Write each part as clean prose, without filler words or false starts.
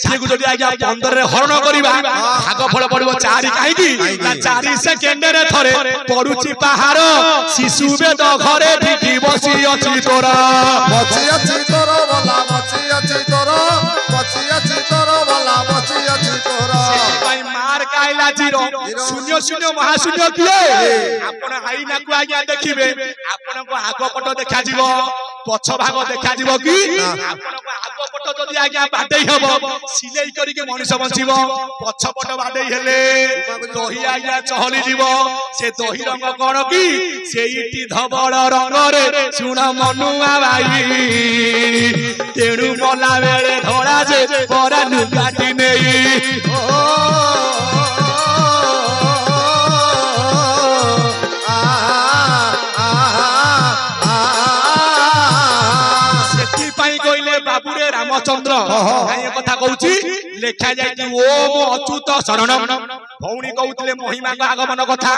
60 को जदि आज्ञा 15 रे हरण करिबा भागफल पड़िबो 4 काहेकि ना 4 सेकेंड रे थरे पडुची पहाड़ शिशु वेद घरे ठिकी बसी अछि तोरा बची अछि तोरा भला बची अछि तोरा बची अछि तोरा भला बची अछि तोरा भाई मार काइला जीरो शून्य शून्य महाशून्य किए आपण आईना को आज्ञा देखिबे आपण को आगो पट देखा जीवो पछ भाग देखा जीवो कि आपण को आगो पट जदि आज्ञा बाडई हबो सिलेई करी के मनुष्य बंचिबो पछ पट बाडई हेले दही आज्ञा चहली जीवो से दही रंग कोन कि सेईटी धबळ रंग रे सुण मनुआ भाई तेणु मला बेले धरा जे परा नुकाटी नेई बाबूरे रामचंद्र कथा कहूची लेखा जाई ओम अच्युत शरणम भौणी कहउतले महिमा का आगमन कथा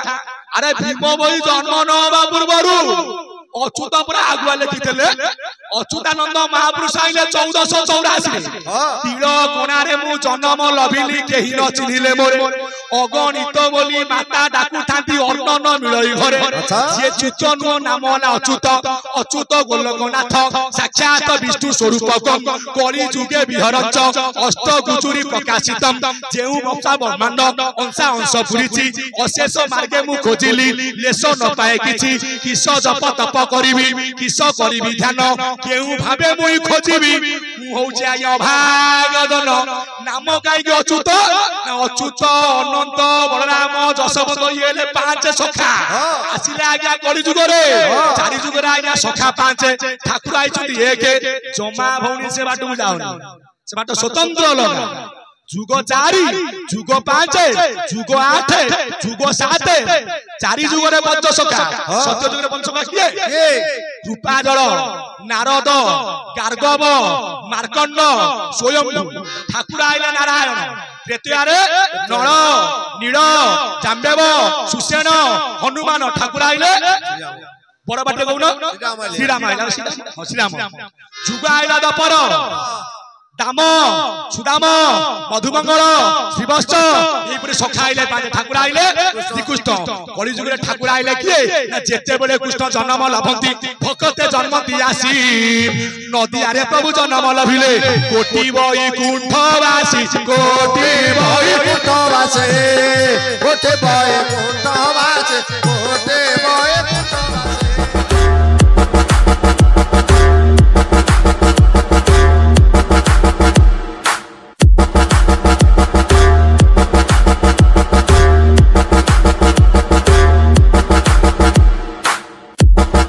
अरे भीम बई जन्म न होबा पूर्वरु अच्युत पर आगुआ लिखिले अच्युतानंद महापुरुष आइले 1484 तीर कोणारे मु जन्म लभिली केही न चिन्हिले मोरे अगणित बोली माता डाकु थांती अन्न न मिलई घरे से चुचन नाम ना अच्युत अच्युत गोलकनाथ साक्षात विष्णु स्वरूप कली जुगे विहरच अष्ट गुजुरी प्रकाशितम जेउ वंशा ब्रह्मांड अंशा अंश पुरीची अशेष मार्गे मु खोजिली लेस न पाए किछि किस जप तप करिवि किस करिवि ध्यान केउ भाबे मुई खोजिवि मु होउछि आया भागदन नाम काई अच्युत अच्युत अनंत बलराम जशवंत येले 5 सखा आसिले आज्ञा कली जुग रे 4 जुग रे आज्ञा सखा 5 ठाकुर आइछथि एक जमा भौणी से बाटू जाउनी से बाट स्वतंत्र लगा जुग 4 जुग 5 जुग 8 जुग 7 4 जुग रे 5 सखा सत्य जुग रे 5 सखा किए रूपाजल नारद गार्गव मार्कंड स्वयं ठाकुर आइले नारायण प्रेतयारे नळ नील जाम्बेव सुसेन हनुमान ठाकुर आइले बड़ बाटे कहून श्रीराम आइला श्रीराम जुग आइला दपर दाम सुदाम मधुमंगल श्रीवत्स एपरि सखा आइले पांच ठाकुर आइले श्रीकृष्ण कली जुग रे ठाकुर आइले किए ना जेते बेले कृष्ण जन्म लभंती भक्ते जन्म दियासी नदी आरे प्रभु जन्म लभिले कोटि बई कुंठवासी कोटि बई कुंठवासी कोटि बई कुंठवासी कोटि